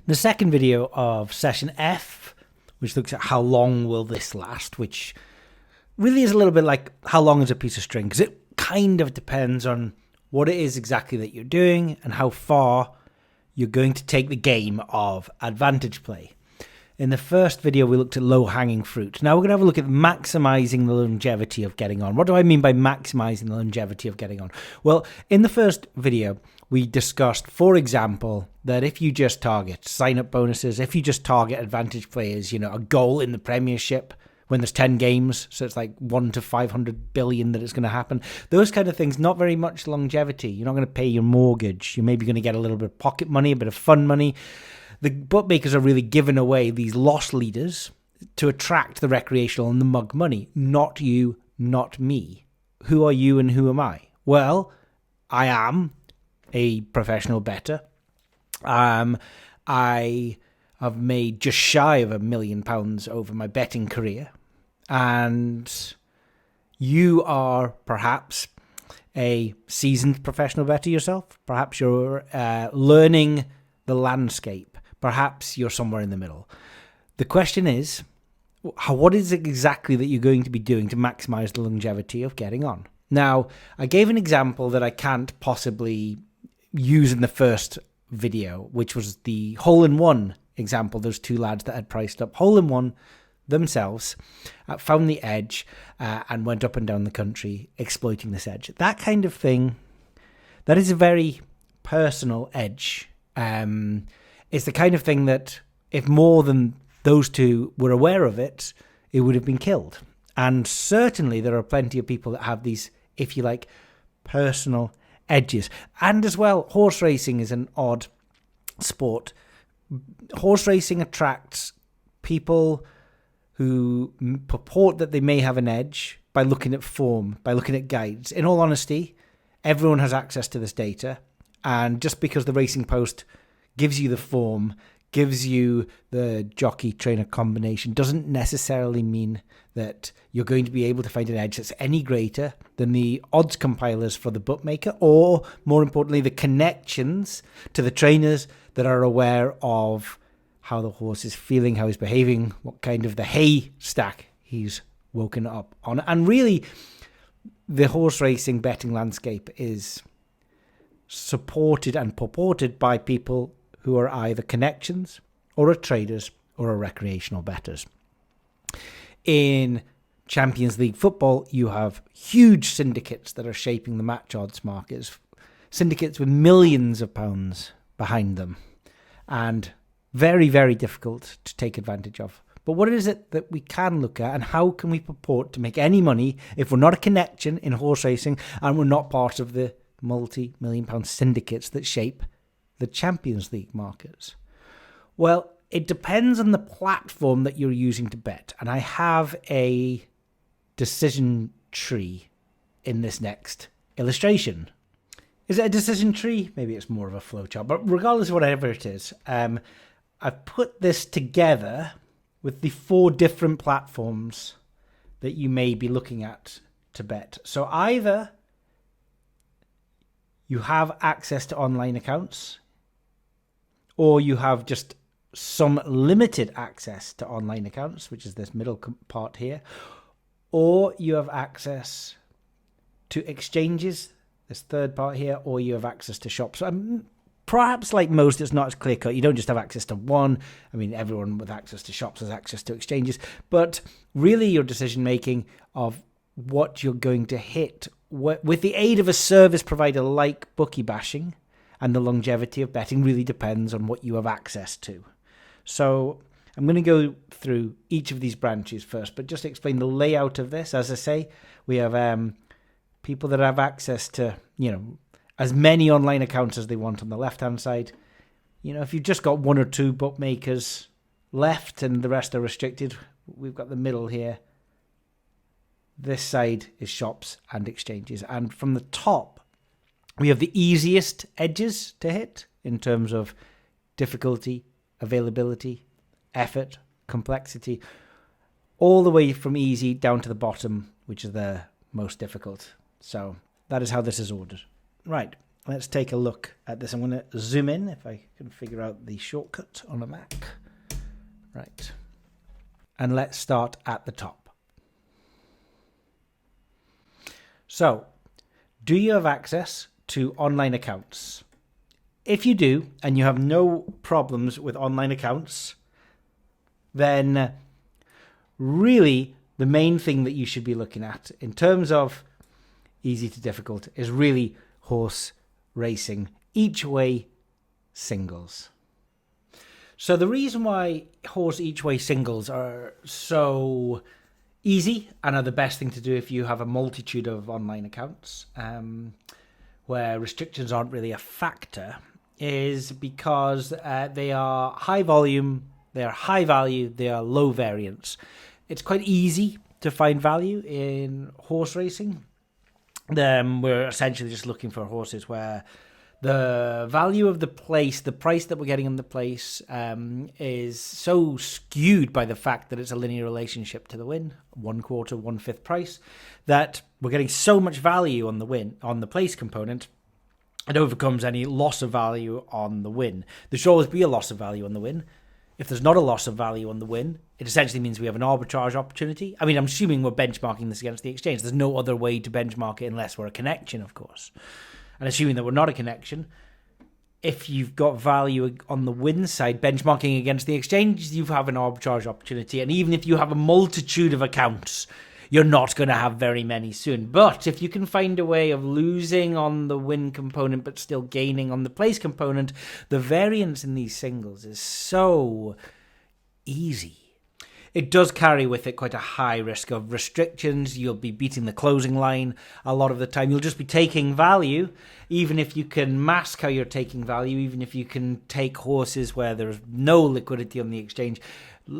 The second video of session F, which looks at how long will this last, which really is a little bit like how long is a piece of string, because it kind of depends on what it is exactly that you're doing and how far you're going to take the game of advantage play. In the first video, we looked at low-hanging fruit. Now we're going to have a look at maximizing the longevity of getting on. What do I mean by maximizing the longevity of getting on? Well, in the first video, we discussed, for example, that if you just target sign-up bonuses, if you just target advantage players, a goal in the Premiership when there's 10 games, so it's like 1 to 500 billion that it's going to happen. Those kind of things, not very much longevity. You're not going to pay your mortgage. You're maybe going to get a little bit of pocket money, a bit of fun money. The bookmakers are really giving away these loss leaders to attract the recreational and the mug money. Not you, not me. Who are you and who am I? Well, I am a professional bettor. I have made just shy of £1 million over my betting career. And you are perhaps a seasoned professional bettor yourself. Perhaps you're learning the landscape. Perhaps you're somewhere in the middle. The question is, what is it exactly that you're going to be doing to maximize the longevity of getting on? Now, I gave an example that I can't possibly use in the first video, which was the hole-in-one example. Those two lads that had priced up hole-in-one themselves, found the edge, and went up and down the country exploiting this edge. That kind of thing, that is a very personal edge. It's the kind of thing that if more than those two were aware of it, it would have been killed. And certainly there are plenty of people that have these, if you like, personal edges. And as well, horse racing is an odd sport. Horse racing attracts people who purport that they may have an edge by looking at form, by looking at guides. In all honesty, everyone has access to this data. And just because the Racing Post gives you the form, gives you the jockey-trainer combination, doesn't necessarily mean that you're going to be able to find an edge that's any greater than the odds compilers for the bookmaker, or, more importantly, the connections to the trainers that are aware of how the horse is feeling, how he's behaving, what kind of the hay stack he's woken up on. And really, the horse racing betting landscape is supported and purported by people who are either connections or are traders or are recreational bettors. In Champions League football, you have huge syndicates that are shaping the match odds markets, syndicates with millions of pounds behind them, and very, very difficult to take advantage of. But what is it that we can look at, and how can we purport to make any money if we're not a connection in horse racing and we're not part of the multi-million pound syndicates that shape the Champions League markets? Well, it depends on the platform that you're using to bet. And I have a decision tree in this next illustration. Is it a decision tree? Maybe it's more of a flowchart. But regardless of whatever it is, I've put this together with the 4 different platforms that you may be looking at to bet. So either you have access to online accounts, or you have just some limited access to online accounts, which is this middle part here, or you have access to exchanges, this third part here, or you have access to shops. Perhaps like most, it's not as clear-cut. You don't just have access to one. I mean, everyone with access to shops has access to exchanges. But really your decision-making of what you're going to hit with the aid of a service provider like Bookie bashing, and the longevity of betting really depends on what you have access to. So I'm going to go through each of these branches first, but just explain the layout of this. As I say, we have people that have access to, as many online accounts as they want on the left-hand side. If you've just got 1 or 2 bookmakers left and the rest are restricted, we've got the middle here. This side is shops and exchanges. And from the top, we have the easiest edges to hit in terms of difficulty, availability, effort, complexity, all the way from easy down to the bottom, which is the most difficult. So that is how this is ordered. Right. let's take a look at this. I'm going to zoom in if I can figure out the shortcut on a Mac. Right. And let's start at the top. So, do you have access to online accounts? If you do, and you have no problems with online accounts, then really the main thing that you should be looking at in terms of easy to difficult is really horse racing each way singles. So the reason why horse each way singles are so easy and are the best thing to do if you have a multitude of online accounts where restrictions aren't really a factor is because they are high volume, they are high value, they are low variance. It's quite easy to find value in horse racing. We're essentially just looking for horses where the value of the place, the price that we're getting on the place, is so skewed by the fact that it's a linear relationship to the win, 1/4, 1/5 price, that we're getting so much value on the win, on the place component, it overcomes any loss of value on the win. There should always be a loss of value on the win. If there's not a loss of value on the win, it essentially means we have an arbitrage opportunity. I mean, I'm assuming we're benchmarking this against the exchange. There's no other way to benchmark it unless we're a connection, of course. And assuming that we're not a connection, if you've got value on the win side, benchmarking against the exchange, you have an arbitrage opportunity. And even if you have a multitude of accounts, you're not going to have very many soon. But if you can find a way of losing on the win component but still gaining on the place component, the variance in these singles is so easy. It does carry with it quite a high risk of restrictions. You'll be beating the closing line a lot of the time. You'll just be taking value, even if you can mask how you're taking value, even if you can take horses where there's no liquidity on the exchange,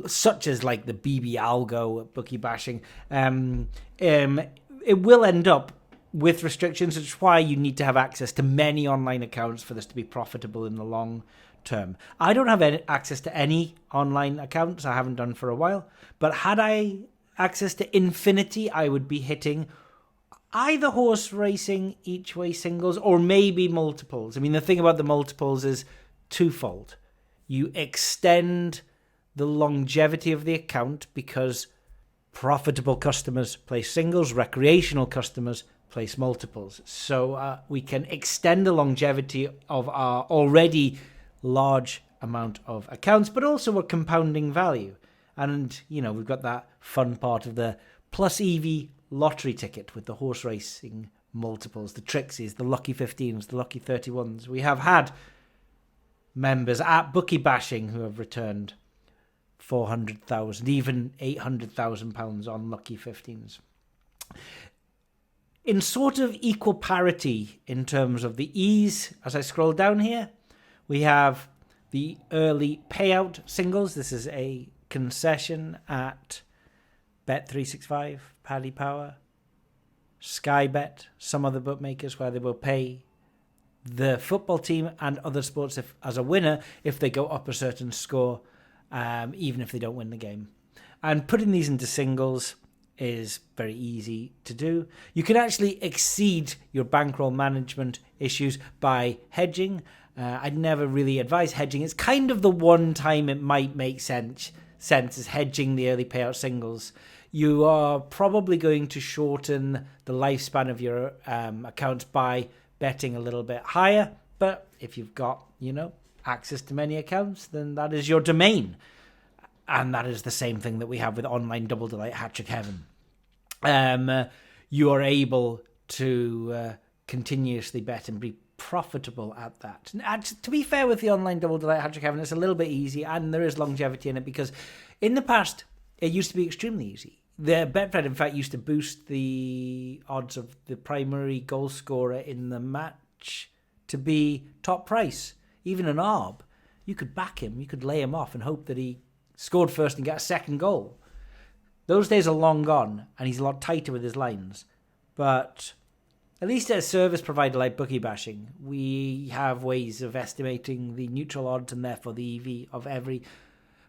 such as like the BB algo bookie bashing. It will end up with restrictions, which is why you need to have access to many online accounts for this to be profitable in the long term. I don't have any access to any online accounts. I haven't done for a while. But had I access to infinity, I would be hitting either horse racing each way singles or maybe multiples. I mean, the thing about the multiples is twofold. You extend the longevity of the account because profitable customers place singles, recreational customers place multiples. So we can extend the longevity of our already large amount of accounts, but also we're compounding value. And, you know, we've got that fun part of the plus EV lottery ticket with the horse racing multiples, the Trixies, the lucky 15s, the lucky 31s. We have had members at Bookie Bashing who have returned 400,000, even £800,000 on lucky 15s. In sort of equal parity in terms of the ease, as I scroll down here, we have the early payout singles. This is a concession at Bet365, Paddy Power, Sky Bet, some other bookmakers where they will pay the football team and other sports as a winner if they go up a certain score, even if they don't win the game. And putting these into singles is very easy to do. You can actually exceed your bankroll management issues by hedging. I'd never really advise hedging. It's kind of the one time it might make sense is hedging the early payout singles. You are probably going to shorten the lifespan of your accounts by betting a little bit higher. But if you've got, access to many accounts, then that is your domain. And that is the same thing that we have with online Double Delight Hat-Trick Heaven. You are able to continuously bet and be profitable at that. And to be fair with the online Double Delight Hat-Trick Heaven, it's a little bit easy and there is longevity in it because in the past, it used to be extremely easy. The Betfred, in fact, used to boost the odds of the primary goal scorer in the match to be top price. Even an ARB, you could back him, you could lay him off and hope that he scored first and get a second goal. Those days are long gone, and he's a lot tighter with his lines. But at least at a service provider like Bookie Bashing, we have ways of estimating the neutral odds and therefore the EV of every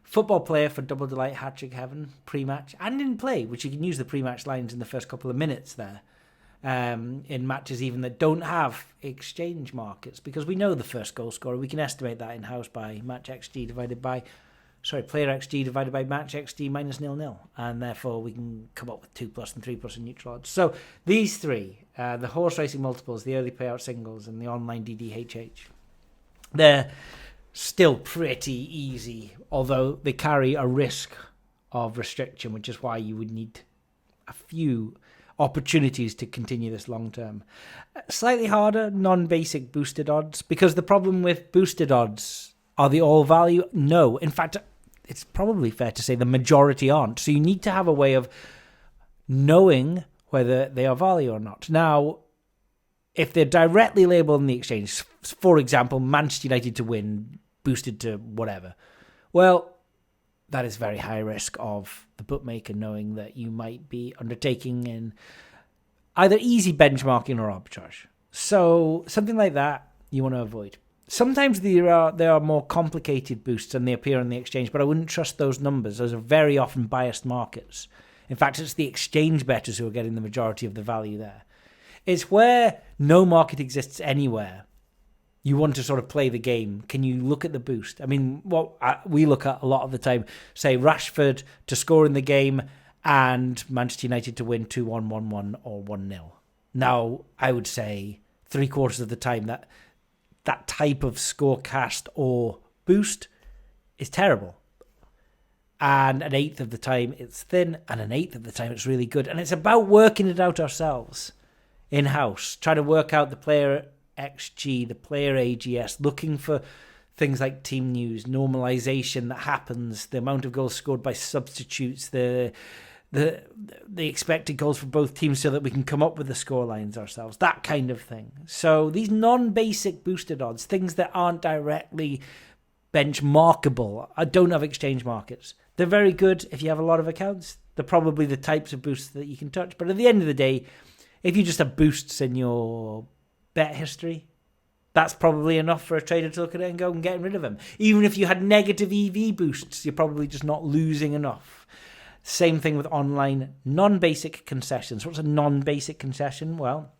football player for Double Delight Hat-Trick Heaven pre-match and in play, which you can use the pre-match lines in the first couple of minutes there. in matches even that don't have exchange markets, because we know the first goal scorer. We can estimate that in-house by player XG divided by match XG minus 0-0, and therefore we can come up with 2+ and 3+ in neutral odds. So these three, the horse racing multiples, the early payout singles, and the online DDHH, they're still pretty easy, although they carry a risk of restriction, which is why you would need a few opportunities to continue this long term. Slightly harder, non-basic boosted odds, because the problem with boosted odds, are they all value? No. In fact, it's probably fair to say the majority aren't. So you need to have a way of knowing whether they are value or not. Now, if they're directly labelled in the exchange, for example, Manchester United to win, boosted to whatever, well, that is very high risk of the bookmaker knowing that you might be undertaking in either easy benchmarking or arbitrage. So something like that you want to avoid. Sometimes there are more complicated boosts and they appear on the exchange, but I wouldn't trust those numbers. Those are very often biased markets. In fact, it's the exchange bettors who are getting the majority of the value there. It's where no market exists anywhere. You want to sort of play the game. Can you look at the boost? I mean, what we look at a lot of the time, say Rashford to score in the game and Manchester United to win 2-1, 1-1 or 1-0. Now, I would say 3/4 of the time that type of scorecast or boost is terrible. And 1/8 of the time it's thin, and 1/8 of the time it's really good. And it's about working it out ourselves in-house, trying to work out the player XG, the player AGS, looking for things like team news, normalization that happens, the amount of goals scored by substitutes, the expected goals for both teams, so that we can come up with the score lines ourselves, that kind of thing. So these non-basic boosted odds, things that aren't directly benchmarkable, don't have exchange markets. They're very good if you have a lot of accounts. They're probably the types of boosts that you can touch. But at the end of the day, if you just have boosts in your bet history, that's probably enough for a trader to look at it and go and get rid of them. Even if you had negative EV boosts, you're probably just not losing enough. Same thing with online non-basic concessions. What's a non-basic concession? Well,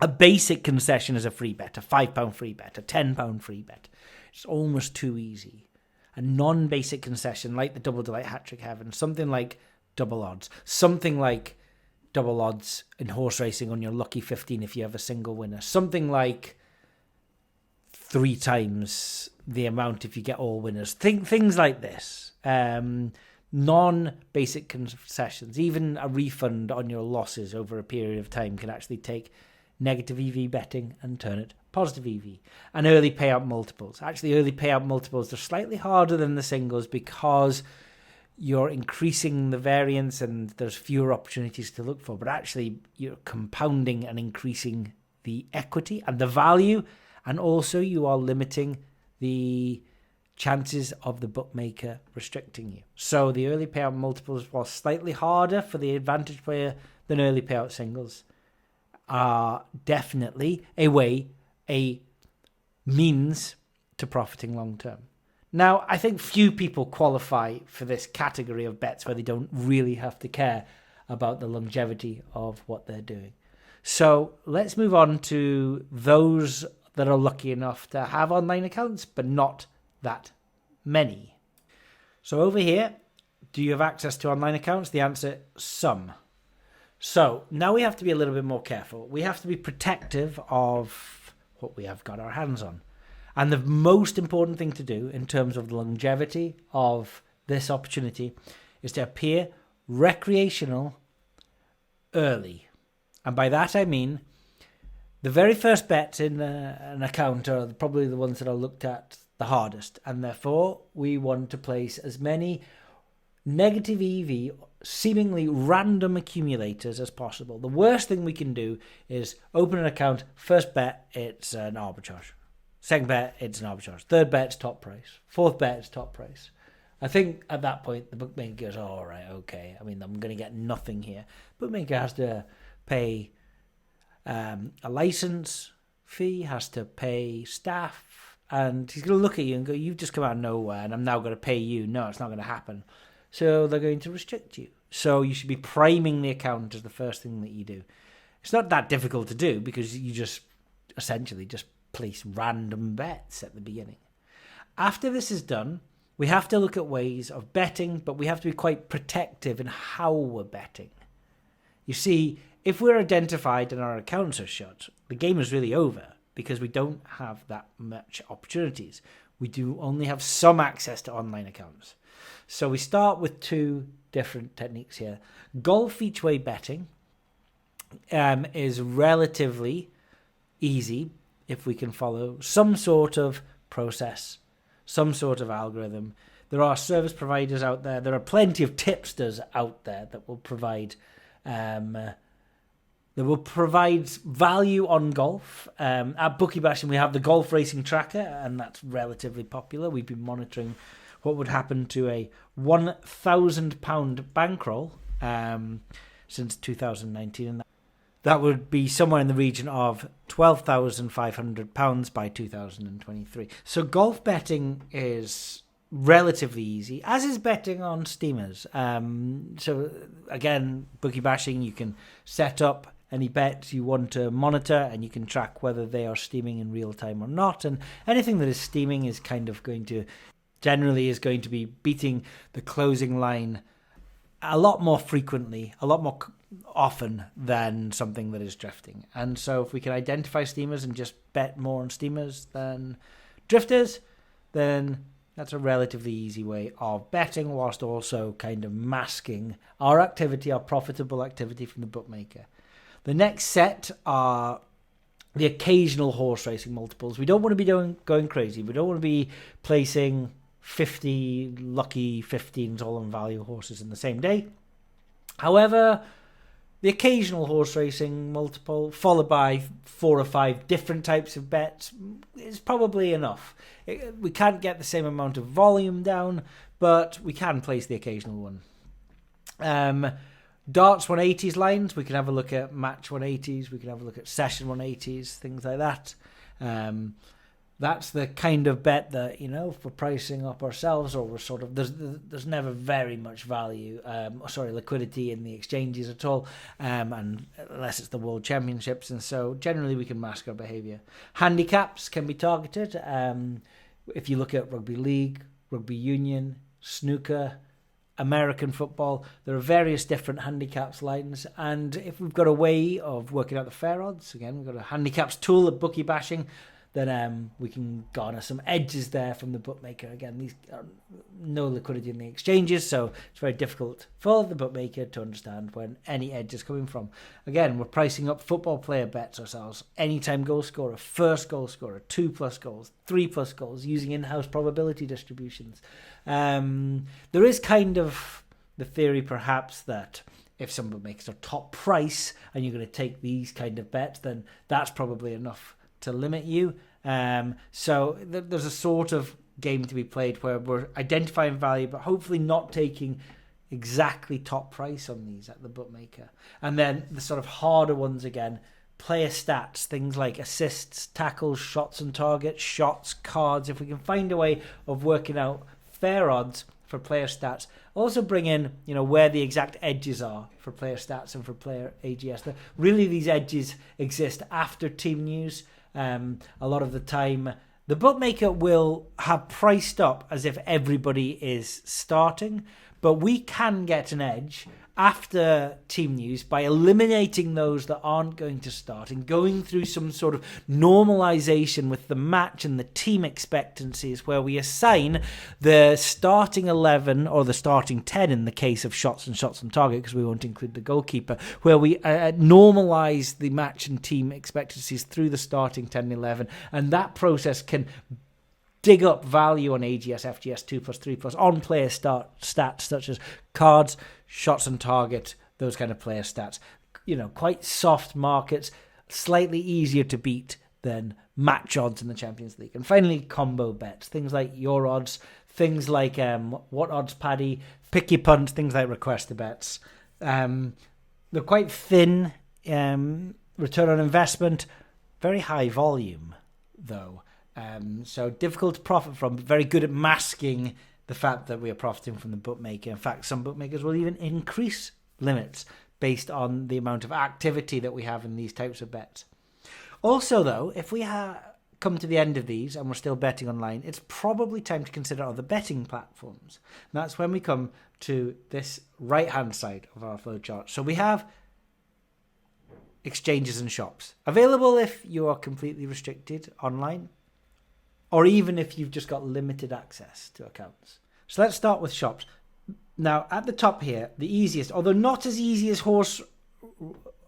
a basic concession is a free bet, a £5 free bet, a £10 free bet. It's almost too easy. A non-basic concession, like the Double Delight Hat-Trick Heaven, something like double odds, something like double odds in horse racing on your lucky 15 if you have a single winner, something like 3 times the amount if you get all winners, things like this. Non-basic concessions, even a refund on your losses over a period of time can actually take negative EV betting and turn it positive EV. And early payout multiples. Actually, early payout multiples are slightly harder than the singles because you're increasing the variance and there's fewer opportunities to look for, but actually you're compounding and increasing the equity and the value, and also you are limiting the chances of the bookmaker restricting you. So the early payout multiples, while slightly harder for the advantage player than early payout singles, are definitely a means to profiting long term. Now, I think few people qualify for this category of bets where they don't really have to care about the longevity of what they're doing. So let's move on to those that are lucky enough to have online accounts, but not that many. So over here, do you have access to online accounts? The answer, some. So now we have to be a little bit more careful. We have to be protective of what we have got our hands on. And the most important thing to do in terms of the longevity of this opportunity is to appear recreational early. And by that I mean the very first bets in an account are probably the ones that are looked at the hardest. And therefore, we want to place as many negative EV, seemingly random accumulators as possible. The worst thing we can do is open an account, first bet, it's an arbitrage. Second bet, it's an arbitrage. Third bet, it's top price. Fourth bet, it's top price. I think at that point, the bookmaker goes, oh, all right, okay. I mean, I'm going to get nothing here. Bookmaker has to pay a license fee, has to pay staff, and he's going to look at you and go, you've just come out of nowhere, and I'm now going to pay you. No, it's not going to happen. So they're going to restrict you. So you should be priming the account as the first thing that you do. It's not that difficult to do because you just essentially just place random bets at the beginning. After this is done, we have to look at ways of betting, but we have to be quite protective in how we're betting. You see, if we're identified and our accounts are shut, the game is really over because we don't have that much opportunities. We do only have some access to online accounts. So we start with two different techniques here. Golf each way betting is relatively easy if we can follow some sort of process, some sort of algorithm. There are service providers out there. There are plenty of tipsters out there that will provide value on golf. At Bookie Bashing, we have the golf racing tracker, and that's relatively popular. We've been monitoring what would happen to a £1,000 bankroll since 2019, and that would be somewhere in the region of £12,500 by 2023. So golf betting is relatively easy, as is betting on steamers. So again, Bookie Bashing, you can set up any bets you want to monitor, and you can track whether they are steaming in real time or not. And anything that is steaming is going to be beating the closing line a lot more frequently, a lot more often than something that is drifting. And so if we can identify steamers and just bet more on steamers than drifters, then that's a relatively easy way of betting, whilst also kind of masking our activity, our profitable activity from the bookmaker. The next set are the occasional horse racing multiples. We don't want to be going crazy. We don't want to be placing 50 lucky 15s all on value horses in the same day. However, the occasional horse racing multiple followed by 4 or 5 different types of bets is probably enough. We can't get the same amount of volume down, but we can place the occasional one. Darts 180s lines, we can have a look at match 180s, we can have a look at session 180s, things like that. That's the kind of bet that, if we're pricing up ourselves, or we're sort of, there's never very much liquidity in the exchanges at all, and unless it's the World Championships, and so generally we can mask our behaviour. Handicaps can be targeted. If you look at rugby league, rugby union, snooker, American football, there are various different handicaps lines, and if we've got a way of working out the fair odds, again, we've got a handicaps tool at Bookie Bashing, then we can garner some edges there from the bookmaker. Again, these are no liquidity in the exchanges, so it's very difficult for the bookmaker to understand when any edge is coming from. Again, we're pricing up football player bets ourselves. Anytime goal scorer, first goal scorer, 2+ goals, 3+ goals, using in-house probability distributions. There is kind of the theory, perhaps, that if someone makes a top price and you're going to take these kind of bets, then that's probably enough to limit you. So there's a sort of game to be played where we're identifying value, but hopefully not taking exactly top price on these at the bookmaker. And then the sort of harder ones again, player stats, things like assists, tackles, shots on target, shots, cards. If we can find a way of working out fair odds for player stats, also bring in, where the exact edges are for player stats and for player AGS. Really, these edges exist after team news. A lot of the time, the bookmaker will have priced up as if everybody is starting, but we can get an edge after team news by eliminating those that aren't going to start and going through some sort of normalization with the match and the team expectancies, where we assign the starting 11 or the starting 10 in the case of shots on target, because we won't include the goalkeeper, where we normalize the match and team expectancies through the starting 10 and 11, and that process can dig up value on AGS, FGS, 2+, 3+, on player stats such as cards, shots on target, those kind of player stats. Quite soft markets, slightly easier to beat than match odds in the Champions League. And finally, combo bets, things like your odds, things like what odds Paddy, pick your punt, things like request bets. They're quite thin return on investment, very high volume though. So difficult to profit from, but very good at masking the fact that we are profiting from the bookmaker. In fact, some bookmakers will even increase limits based on the amount of activity that we have in these types of bets. Also, though, if we come to the end of these and we're still betting online, it's probably time to consider other betting platforms. And that's when we come to this right-hand side of our flowchart. So we have exchanges and shops available if you are completely restricted online, or even if you've just got limited access to accounts. So let's start with shops. Now, at the top here, the easiest, although not as easy as horse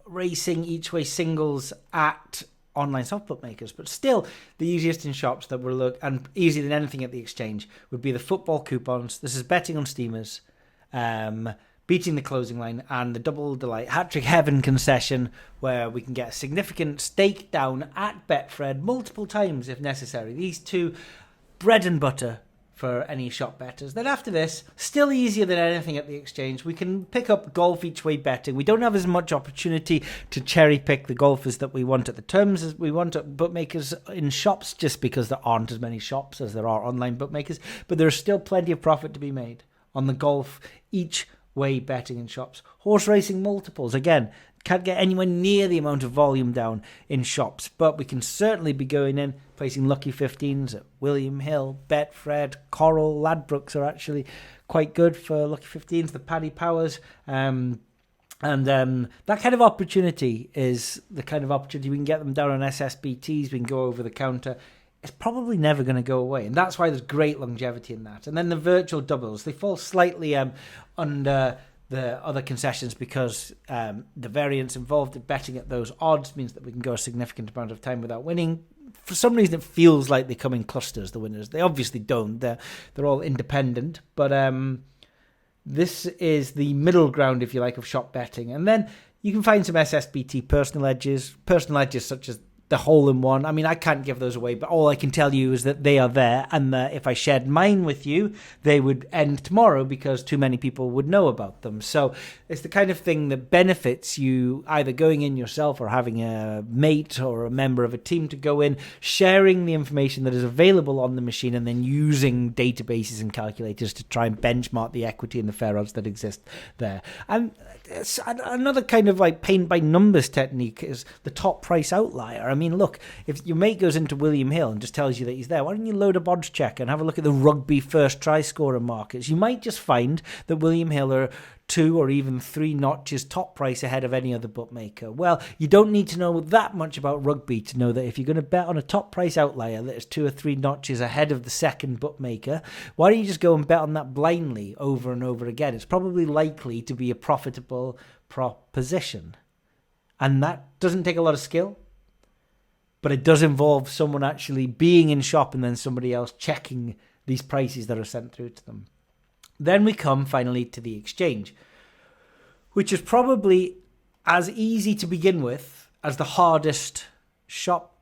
racing each way singles at online soft bookmakers, but still the easiest in shops that will look, and easier than anything at the exchange, would be the football coupons. This is betting on steamers, beating the closing line, and the Double Delight Hat-Trick Heaven concession, where we can get a significant stake down at Betfred multiple times if necessary. These two, bread and butter for any shop bettors. Then after this, still easier than anything at the exchange, we can pick up golf each way betting. We don't have as much opportunity to cherry pick the golfers that we want at the terms as we want at bookmakers in shops, just because there aren't as many shops as there are online bookmakers, but there's still plenty of profit to be made on the golf each way betting in shops. Horse racing multiples, again, can't get anywhere near the amount of volume down in shops, but we can certainly be going in, placing lucky 15s at William Hill, Betfred, Coral, Ladbrokes are actually quite good for lucky 15s, the Paddy Powers, and that kind of opportunity is the kind of opportunity we can get them down on SSBTs, we can go over the counter. It's probably never going to go away, and that's why there's great longevity in that. And then the virtual doubles, they fall slightly under the other concessions because the variance involved in betting at those odds means that we can go a significant amount of time without winning. For some reason, it feels like they come in clusters, the winners. They obviously don't. They're all independent, but this is the middle ground, if you like, of shop betting. And then you can find some SSBT personal edges such as the hole-in-one. I mean, I can't give those away, but all I can tell you is that they are there, and if I shared mine with you, they would end tomorrow because too many people would know about them. So it's the kind of thing that benefits you either going in yourself or having a mate or a member of a team to go in, sharing the information that is available on the machine, and then using databases and calculators to try and benchmark the equity and the fair odds that exist there. And it's another kind of like paint by numbers technique is the top price outlier. I mean, look, if your mate goes into William Hill and just tells you that he's there, why don't you load up odds check and have a look at the rugby first try scorer markets? You might just find that William Hill are 2 or even 3 notches top price ahead of any other bookmaker. Well, you don't need to know that much about rugby to know that if you're going to bet on a top price outlier that is 2 or 3 notches ahead of the second bookmaker, why don't you just go and bet on that blindly over and over again? It's probably likely to be a profitable proposition. And that doesn't take a lot of skill, but it does involve someone actually being in shop and then somebody else checking these prices that are sent through to them. Then we come finally to the exchange, which is probably as easy to begin with as the hardest shop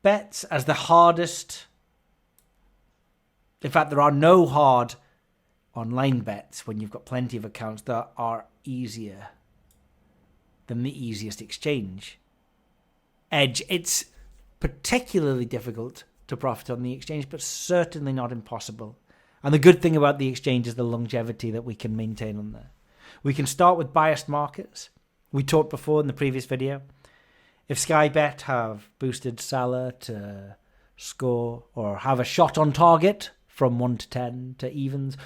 bets, as the hardest. In fact, there are no hard online bets when you've got plenty of accounts that are easier than the easiest exchange. Edge, it's particularly difficult to profit on the exchange, but certainly not impossible. And the good thing about the exchange is the longevity that we can maintain on there. We can start with biased markets. We talked before in the previous video. If Sky Bet have boosted Salah to score or have a shot on target from 1 to 10 to evens,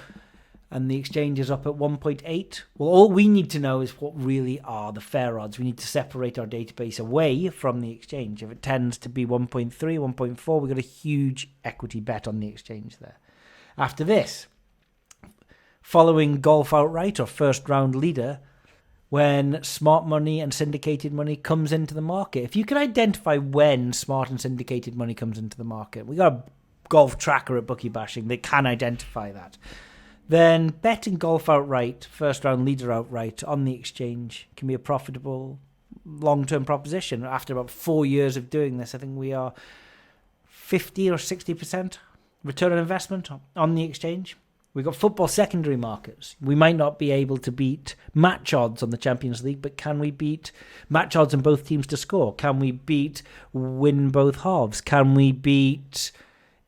and the exchange is up at 1.8, well, all we need to know is what really are the fair odds. We need to separate our database away from the exchange. If it tends to be 1.3, 1.4, we've got a huge equity bet on the exchange there. After this, following golf outright or first round leader, when smart money and syndicated money comes into the market. If you can identify when smart and syndicated money comes into the market, we got a golf tracker at Bookie Bashing that can identify that. Then betting golf outright, first round leader outright on the exchange can be a profitable long-term proposition. After about 4 years of doing this, I think we are 50 or 60% return on investment on the exchange. We've got football secondary markets. We might not be able to beat match odds on the Champions League, but can we beat match odds on both teams to score? Can we beat win both halves? Can we beat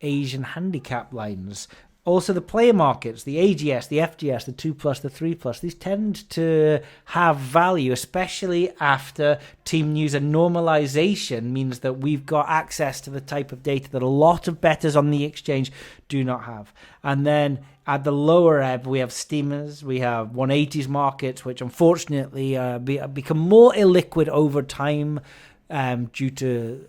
Asian handicap lines? Also, the player markets, the AGS, the FGS, the 2+, the 3+, these tend to have value, especially after team news, and normalization means that we've got access to the type of data that a lot of bettors on the exchange do not have. And then at the lower ebb, we have steamers, we have 180s markets, which unfortunately become more illiquid over time due to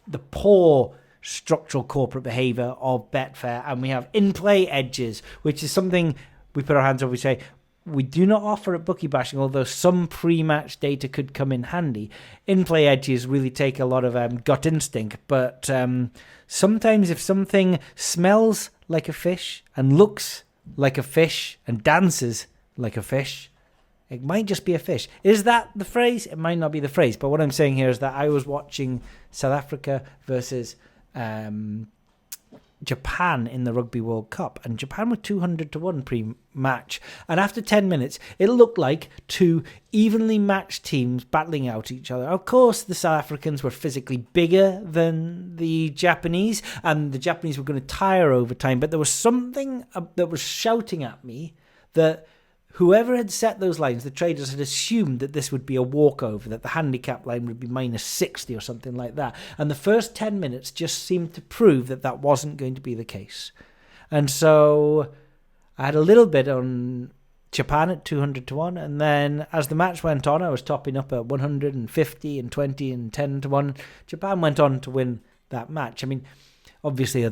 the poor structural corporate behavior of Betfair. And we have in-play edges, which is something we put our hands over. We say we do not offer at Bookie Bashing, although some pre-match data could come in handy. In-play edges really take a lot of gut instinct, but sometimes if something smells like a fish and looks like a fish and dances like a fish, it might just be a fish. Is that the phrase? It might not be the phrase, but what I'm saying here is that I was watching South Africa versus Japan in the Rugby World Cup, and Japan were 200-1 pre-match, and after 10 minutes it looked like two evenly matched teams battling out each other. Of course, the South Africans were physically bigger than the Japanese, and the Japanese were going to tire over time, but there was something that was shouting at me that whoever had set those lines, the traders, had assumed that this would be a walkover, that the handicap line would be -60 or something like that. And the first 10 minutes just seemed to prove that that wasn't going to be the case. And so I had a little bit on Japan at 200-1. And then as the match went on, I was topping up at 150 and 20 and 10-1. Japan went on to win that match. I mean, obviously,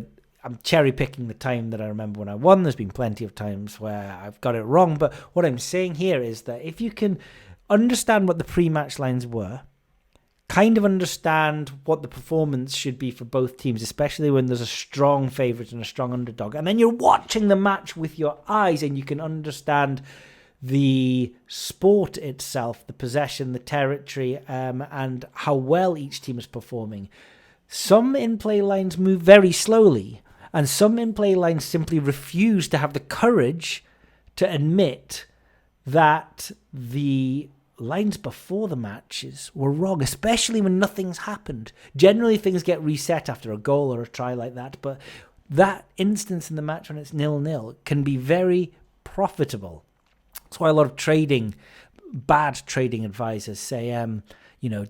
I'm cherry picking the time that I remember when I won. There's been plenty of times where I've got it wrong. But what I'm saying here is that if you can understand what the pre-match lines were, kind of understand what the performance should be for both teams, especially when there's a strong favourite and a strong underdog, and then you're watching the match with your eyes and you can understand the sport itself, the possession, the territory, and how well each team is performing. Some in-play lines move very slowly, and some in-play lines simply refuse to have the courage to admit that the lines before the matches were wrong, especially when nothing's happened. Generally, things get reset after a goal or a try like that, but that instance in the match when it's 0-0 can be very profitable. That's why a lot of bad trading advisors say,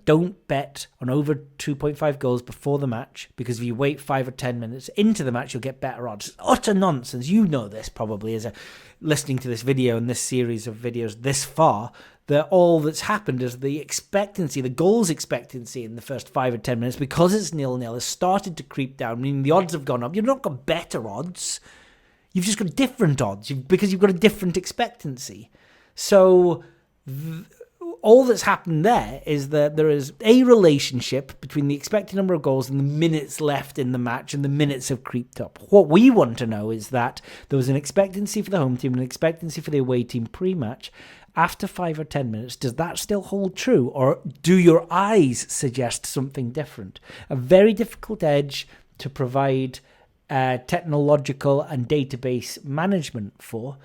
don't bet on over 2.5 goals before the match, because if you wait 5 or 10 minutes into the match, you'll get better odds. It's utter nonsense. You know this probably as listening to this video and this series of videos this far, that all that's happened is the goals expectancy in the first 5 or 10 minutes, because it's 0-0, has started to creep down, meaning the odds have gone up. You've not got better odds. You've just got different odds because you've got a different expectancy. So all that's happened there is that there is a relationship between the expected number of goals and the minutes left in the match, and the minutes have creeped up. What we want to know is that there was an expectancy for the home team and an expectancy for the away team pre-match. After 5 or 10 minutes, does that still hold true, or do your eyes suggest something different? A very difficult edge to provide technological and database management for.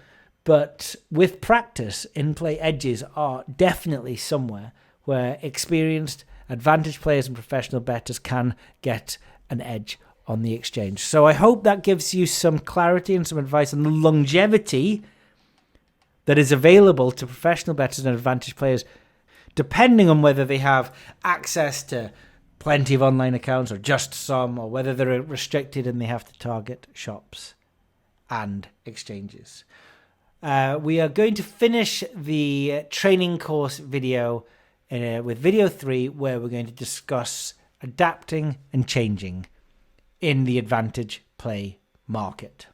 But with practice, in-play edges are definitely somewhere where experienced, advantaged players and professional bettors can get an edge on the exchange. So I hope that gives you some clarity and some advice on the longevity that is available to professional bettors and advantaged players, depending on whether they have access to plenty of online accounts or just some, or whether they're restricted and they have to target shops and exchanges. We are going to finish the training course video with video 3, where we're going to discuss adapting and changing in the advantage play market.